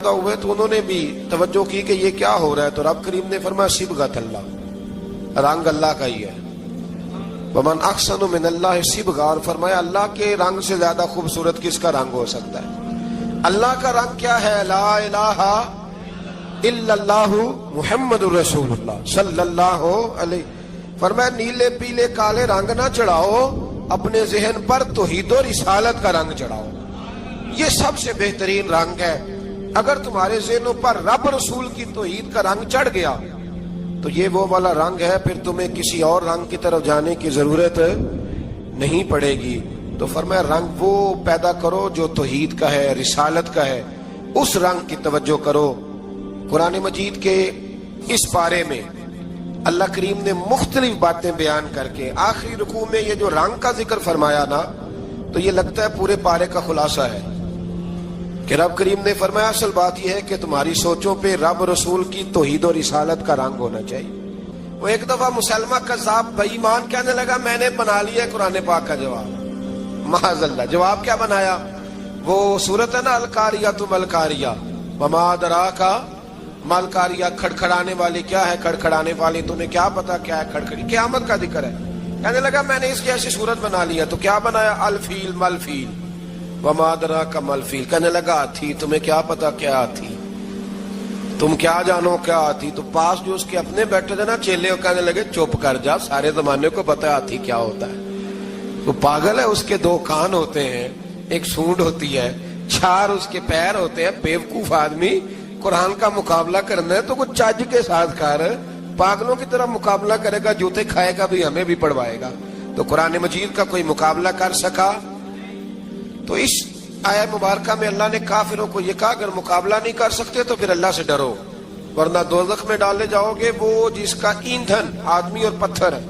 हुए तो उन्होंने भी तवज्जो की कि ये क्या हो रहा है, तो रब करीम ने फरमाया सिबगत अल्लाह, रंग अल्लाह का ही है। वमन अहसनु मिनल्लाहि सिबगा, और फरमाया अल्लाह के रंग से ज्यादा खूबसूरत किसका रंग हो सकता है। अल्लाह का रंग क्या है? ला इलाहा इल्लल्लाहु मुहम्मदुर रसूलुल्लाह सल्लल्लाहु अलैहि। फरमाया नीले पीले काले रंग ना चढ़ाओ, अपने ज़हन पर तौहीद और रिसालत का रंग चढ़ाओ। ये सबसे बेहतरीन रंग है। अगर तुम्हारे ज़हनों पर रब रसूल की तौहीद का रंग चढ़ गया तो ये वो वाला रंग है, फिर तुम्हें किसी और रंग की तरफ जाने की जरूरत नहीं पड़ेगी। तो फरमाया रंग वो पैदा करो जो तौहीद का है, रिसालत का है, उस रंग की तवज्जो करो। कुरान मजीद के इस पारे में अल्लाह करीम ने मुख्तलिफ बातें बयान करके आखिरी रुकू में ये जो रंग का जिक्र फरमाया ना, तो ये लगता है पूरे पारे का खुलासा है कि रब करीम ने फरमाया असल बात यह है कि तुम्हारी सोचों पे रब रसूल की तौहीद और रिसालत का रंग होना चाहिए। वो एक दफा मुसलमा कज़्ज़ाब बेईमान कहने लगा मैंने बना लिया कुरान पाक का जवाब। माअज़ल्लाह, जवाब क्या बनाया? वो सूरत है ना अलकारिया तुम अलकारिया वमा अदराका मलकारिया, खड़खड़ाने वाली क्या है, खड़खड़ाने वाली तुम्हें क्या पता क्या है खड़खड़ी, क़यामत का जिक्र है। कहने लगा मैंने इसकी ऐसी सूरत बना लिया, तो क्या बनाया? अलफील मलफील वमा अदराका मलफील। कहने लगा हाथी, तुम्हें क्या पता क्या हाथी, तुम क्या जानो क्या हाथी। तो पास जो उसके अपने बैठे थे ना चेले, कहने लगे चुप कर जा, सारे जमाने को पता है हाथी क्या होता है। तो पागल है, उसके दो कान होते हैं, एक सूंड होती है, चार उसके पैर होते हैं। बेवकूफ आदमी, कुरान का मुकाबला करना है तो कुछ चज के साथ कर, पागलों की तरह मुकाबला करेगा, जूते खाएगा भी, हमें भी पढ़वाएगा। तो कुरान मजीद का कोई मुकाबला कर सका? तो इस आया मुबारका में अल्लाह ने काफिरों को ये कहा अगर मुकाबला नहीं कर सकते तो फिर अल्लाह से डरो, वरना दोज़ख में डाले जाओगे, वो जिसका ईंधन आदमी और पत्थर है,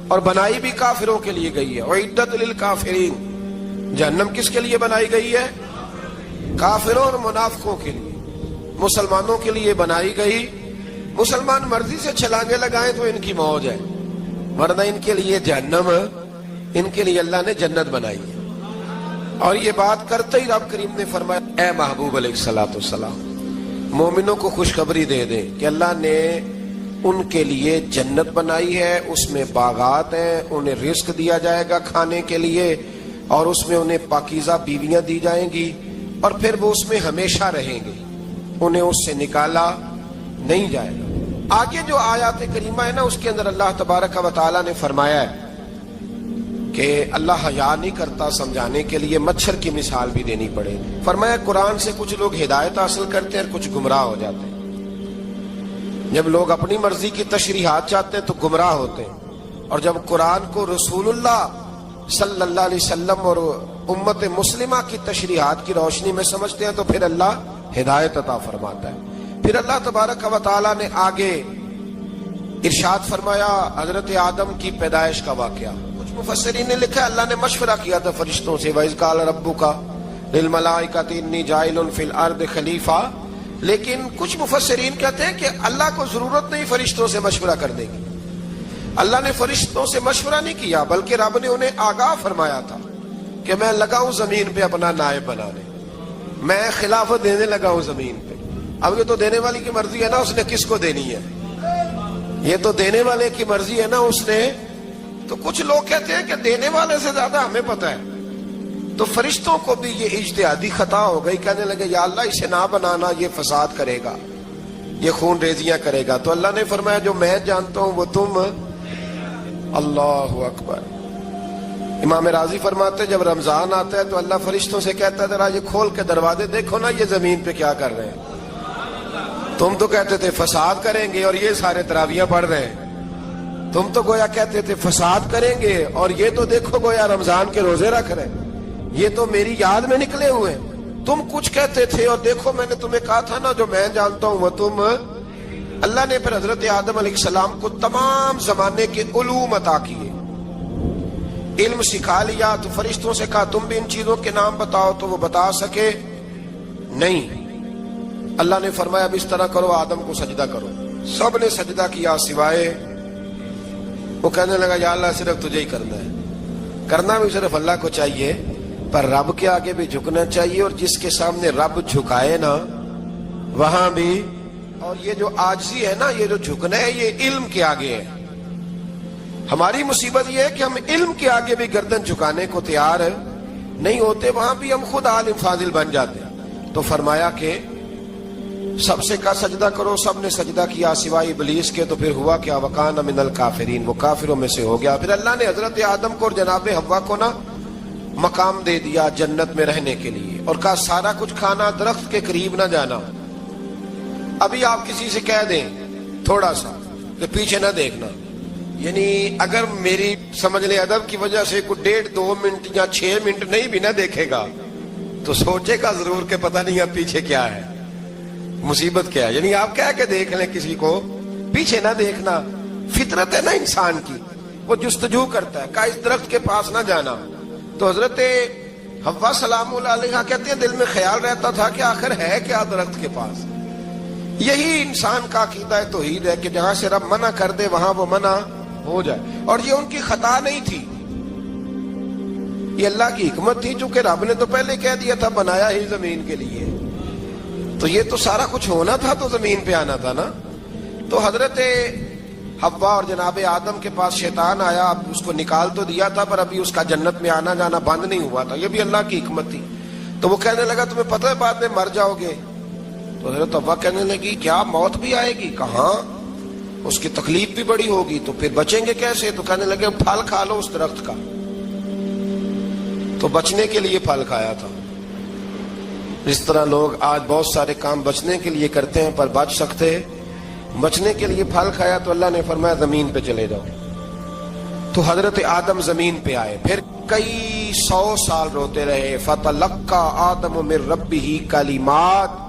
और बनाई भी काफिरों के लिए गई है। उइद्दत लिल काफिरीन, जहन्नम किसके लिए बनाई गई है? काफिरों और मुनाफिकों के लिए। मुसलमानों के लिए बनाई गई, मुसलमान मर्जी से छलांगे लगाएं तो इनकी मौज है, वरना इनके लिए जहन्नम, इनके लिए अल्लाह ने जन्नत बनाई है। और ये बात करते ही रब करीम ने फरमाया ए महबूब अलैहिस्सलाम, मोमिनों को खुशखबरी दे दे कि अल्लाह ने उनके लिए जन्नत बनाई है, उसमें बागात हैं, उन्हें रिस्क दिया जाएगा खाने के लिए, और उसमें उन्हें पाकीज़ा बीवियां दी जाएंगी, और फिर वो उसमें हमेशा रहेंगे, उन्हें उससे निकाला नहीं जाएगा। आगे जो आयत करीमा है ना, उसके अंदर अल्लाह तबारक व तआला ने फरमाया है कि अल्लाह हया नहीं करता समझाने के लिए मच्छर की मिसाल भी देनी पड़ेगी। फरमाया कुरान से कुछ लोग हिदायत हासिल करते हैं और कुछ गुमराह हो जाते हैं। जब लोग अपनी मर्जी की तशरीहात चाहते हैं तो गुमराह होते हैं, और जब कुरान को रसूलुल्लाह सल्लल्लाहु अलैहि वसल्लम और उम्मत मुस्लिमा की तशरीहात की रोशनी में समझते हैं तो फिर अल्लाह हिदायत अता फरमाता है। फिर अल्लाह तबारक व तआला ने आगे इरशाद फरमाया हजरत आदम की पैदाइश का वाकया। मुफस्सिरीन ने लिखा अल्लाह ने मशवरा किया था फरिश्तों से, वइज़ क़ाल रब्बुका लिल मलाइकति इन्नी जाइलुन फिल अर्द खलीफा। लेकिन कुछ मुफस्सिरीन कहते हैं कि अल्लाह को जरूरत नहीं फरिश्तों से मशवरा करने की, अल्लाह ने फरिश्तों से मशवरा नहीं किया, बल्कि रब ने उन्हें आगाह फरमाया था कि मैं लगा हूं जमीन पे अपना नायब बनाने, मैं खिलाफत देने लगा हूं जमीन पे। अब ये तो देने वाली की मर्जी है ना, उसने किसको देनी है, ये तो देने वाले की मर्जी है ना उसने। तो कुछ लोग कहते हैं कि देने वाले से ज्यादा हमें पता है। तो फरिश्तों को भी ये इज्तिहादी खता हो गई, कहने लगे या अल्लाह इसे ना बनाना, ये फसाद करेगा, ये खून रेजियां करेगा। तो अल्लाह ने फरमाया जो मैं जानता हूं वो तुम। अल्लाहु अकबर। इमाम राजी फरमाते जब रमजान आता है तो अल्लाह फरिश्तों से कहता है जरा ये खोल के दरवाजे देखो ना, ये जमीन पे क्या कर रहे हैं। तुम तो कहते थे फसाद करेंगे और ये सारे तरावियां पढ़ रहे हैं, तुम तो गोया कहते थे फसाद करेंगे और ये तो देखो गोया रमजान के रोजे रख रहे, ये तो मेरी याद में निकले हुए। तुम कुछ कहते थे और देखो मैंने तुम्हें कहा था ना जो मैं जानता हूं वो तुम। अल्लाह ने फिर हजरत आदम अलैहिस्सलाम को तमाम जमाने के उलूम अता किए, इल्म सिखा लिया। तो फरिश्तों से कहा तुम भी इन चीजों के नाम बताओ, तो वो बता सके नहीं। अल्लाह ने फरमाया अब इस तरह करो, आदम को सजदा करो। सब ने सजदा किया सिवाय, वो कहने लगा या अल्लाह सिर्फ तुझे ही करना है, करना भी सिर्फ अल्लाह को चाहिए, पर रब के आगे भी झुकना चाहिए, और जिसके सामने रब झुकाए ना وہاں بھی. اور یہ جو عاجزی ہے نا، یہ جو جھکنا ہے، یہ علم کے آگے ہے. ہماری مصیبت یہ ہے کہ ہم علم کے آگے بھی گردن جھکانے کو تیار نہیں ہوتے، وہاں بھی ہم خود عالم فاضل بن جاتے ہیں. تو فرمایا کہ سب سے کا سجدہ کرو، سب نے سجدہ کیا سوائے ابلیس کے. تو پھر ہوا کیا؟ وکان من الکافرین، وہ کافروں میں سے ہو گیا. پھر اللہ نے حضرت آدم کو اور جناب حوا کو نا مقام دے دیا جنت میں رہنے کے لیے، اور کہا سارا کچھ کھانا، درخت کے قریب نہ جانا. ابھی آپ کسی سے کہہ دیں تھوڑا سا کہ پیچھے نہ دیکھنا، یعنی اگر میری سمجھ لیں ادب کی وجہ سے کوئی 1.5-2 منٹ یا 6 منٹ نہیں بھی نہ دیکھے گا تو سوچے گا ضرور کہ پتہ نہیں اب پیچھے کیا ہے، مصیبت کیا ہے. یعنی آپ کہہ کے دیکھ لیں کسی کو، پیچھے نہ دیکھنا. فطرت ہے نا انسان کی، وہ جستجو کرتا ہے، کہا اس درخت کے پاس نہ جانا. تو حضرت حوا سلام اللہ علیہا کہتے ہیں دل میں خیال رہتا تھا کہ آخر ہے کیا درخت کے پاس. یہی انسان کا عقیدہ توحید ہے کہ جہاں سے رب منع کر دے وہاں وہ منع ہو جائے. اور یہ ان کی خطا نہیں تھی، یہ اللہ کی حکمت تھی، چونکہ رب نے تو پہلے کہہ دیا تھا بنایا ہی زمین کے لیے، تو یہ تو سارا کچھ ہونا تھا تو زمین پہ آنا تھا نا. تو حضرت حوا اور جناب آدم کے پاس شیطان آیا، اب اس کو نکال تو دیا تھا پر ابھی اس کا جنت میں آنا جانا بند نہیں ہوا تھا، یہ بھی اللہ کی حکمت تھی. تو وہ کہنے لگا تمہیں پتہ ہے بعد میں مر جاؤ گے. تو حضرت حوا کہنے لگی کیا موت بھی آئے گی؟ کہاں، اس کی تکلیف بھی بڑی ہوگی، تو پھر بچیں گے کیسے؟ تو کہنے لگے پھل کھا لو اس درخت کا. تو بچنے کے لیے پھل کھایا تھا. اس طرح لوگ آج بہت سارے کام بچنے کے لیے کرتے ہیں پر بچ سکتے، بچنے کے لیے پھل کھایا تو اللہ نے فرمایا زمین پہ چلے جاؤ. تو حضرت آدم زمین پہ آئے، پھر کئی 100 سال روتے رہے. فتلقى آدم من ربه کلمات،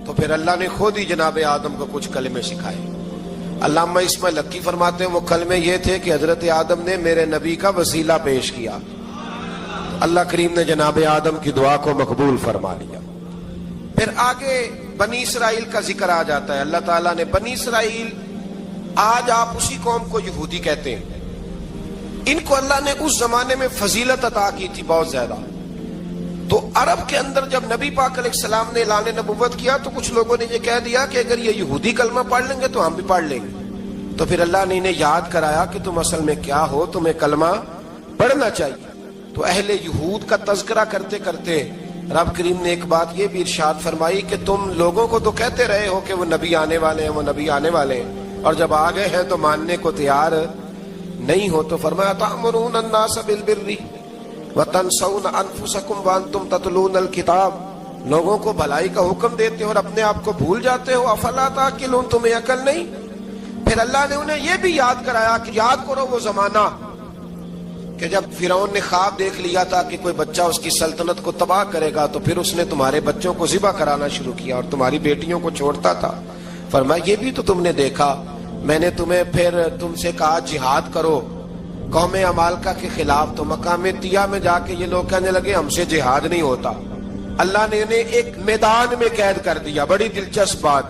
تو پھر اللہ نے خود ہی جناب آدم کو کچھ کلمے سکھائے. علامہ اسماعیل حقی فرماتے ہیں وہ کلمے یہ تھے کہ حضرت آدم نے میرے نبی کا وسیلہ پیش کیا، اللہ کریم نے جناب آدم کی دعا کو مقبول فرما لیا. پھر آگے بنی اسرائیل کا ذکر آ جاتا ہے. اللہ تعالیٰ نے بنی اسرائیل، آج آپ اسی قوم کو یہودی کہتے ہیں، ان کو اللہ نے اس زمانے میں فضیلت عطا کی تھی بہت زیادہ. تو عرب کے اندر جب نبی پاک علیہ السلام نے اعلان نبوت کیا تو کچھ لوگوں نے یہ کہہ دیا کہ اگر یہ یہودی کلمہ پڑھ لیں گے تو ہم بھی پڑھ لیں گے. تو پھر اللہ نے انہیں یاد کرایا کہ تم اصل میں کیا ہو، تمہیں کلمہ پڑھنا چاہیے. تو اہل یہود کا تذکرہ کرتے کرتے رب کریم نے ایک بات یہ بھی ارشاد فرمائی کہ تم لوگوں کو تو کہتے رہے ہو کہ وہ نبی آنے والے ہیں، وہ نبی آنے والے ہیں، اور جب آ گئے ہیں تو ماننے کو تیار نہیں ہو. تو فرمایا تأمرون الناس بالبر وتنسون انفسکم وانتم تتلون الکتاب، لوگوں کو بھلائی کا حکم دیتے ہو اور اپنے آپ کو بھول جاتے ہو. افلا تعقلون، تمہیں عقل نہیں؟ پھر اللہ نے انہیں یہ بھی یاد کرایا کہ یاد کرو وہ زمانہ کہ جب فرعون نے خواب دیکھ لیا تھا کہ کوئی بچہ اس کی سلطنت کو تباہ کرے گا، تو پھر اس نے تمہارے بچوں کو ذبح کرانا شروع کیا اور تمہاری بیٹیوں کو چھوڑتا تھا. فرمایا یہ بھی تو تم نے دیکھا، میں نے تمہیں پھر تم سے کہا جہاد کرو قوم عمالقہ کے خلاف، تو مقام طیہ میں جا کے یہ لوگ کہنے لگے ہم سے جہاد نہیں ہوتا. اللہ نے انہیں ایک میدان میں قید کر دیا. بڑی دلچسپ بات،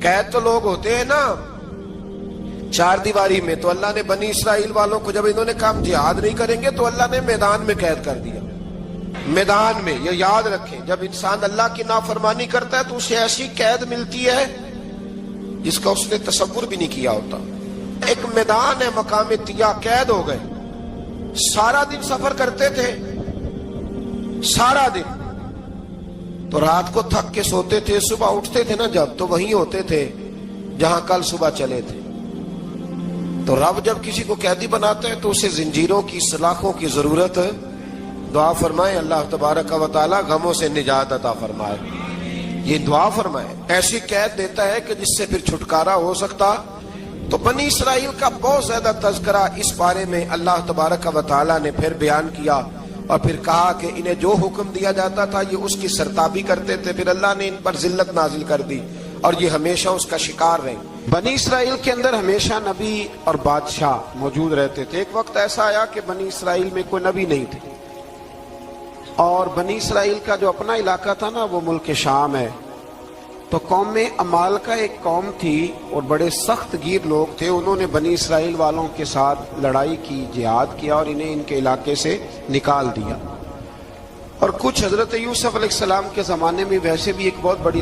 قید تو لوگ ہوتے ہیں نا چار دیواری میں، تو اللہ نے بنی اسرائیل والوں کو جب انہوں نے کہا جہاد نہیں کریں گے تو اللہ نے میدان میں قید کر دیا. میدان میں، یہ یاد رکھیں، جب انسان اللہ کی نافرمانی کرتا ہے تو اسے ایسی قید ملتی ہے جس کا اس نے تصور بھی نہیں کیا ہوتا. ایک میدان ہے مقام طیہ، قید ہو گئے، سارا دن سفر کرتے تھے، سارا دن، تو رات کو تھک کے سوتے تھے، صبح اٹھتے تھے نا جب، تو وہیں ہوتے تھے جہاں کل صبح چلے تھے. تو رب جب کسی کو قیدی بناتا ہے تو اسے زنجیروں کی، سلاخوں کی ضرورت. دعا فرمائے اللہ تبارک و تعالی غموں سے نجات عطا فرمائے. یہ دعا فرمائے، ایسی قید دیتا ہے کہ جس سے پھر چھٹکارا ہو سکتا. تو بنی اسرائیل کا بہت زیادہ تذکرہ اس بارے میں اللہ تبارک و تعالی نے پھر بیان کیا، اور پھر کہا کہ انہیں جو حکم دیا جاتا تھا یہ اس کی سرتابی کرتے تھے. پھر اللہ نے ان پر ذلت نازل کر دی اور یہ ہمیشہ اس کا شکار رہے. بنی اسرائیل کے اندر ہمیشہ نبی اور بادشاہ موجود رہتے تھے. ایک وقت ایسا آیا کہ بنی اسرائیل میں کوئی نبی نہیں تھے، اور بنی اسرائیل کا جو اپنا علاقہ تھا نا وہ ملک شام ہے. تو قوم عمالقہ ایک قوم تھی اور بڑے سخت گیر لوگ تھے. انہوں نے بنی اسرائیل والوں کے ساتھ لڑائی کی، جہاد کیا اور انہیں ان کے علاقے سے نکال دیا. اور کچھ حضرت یوسف علیہ السلام کے زمانے میں ویسے بھی ایک بہت بڑی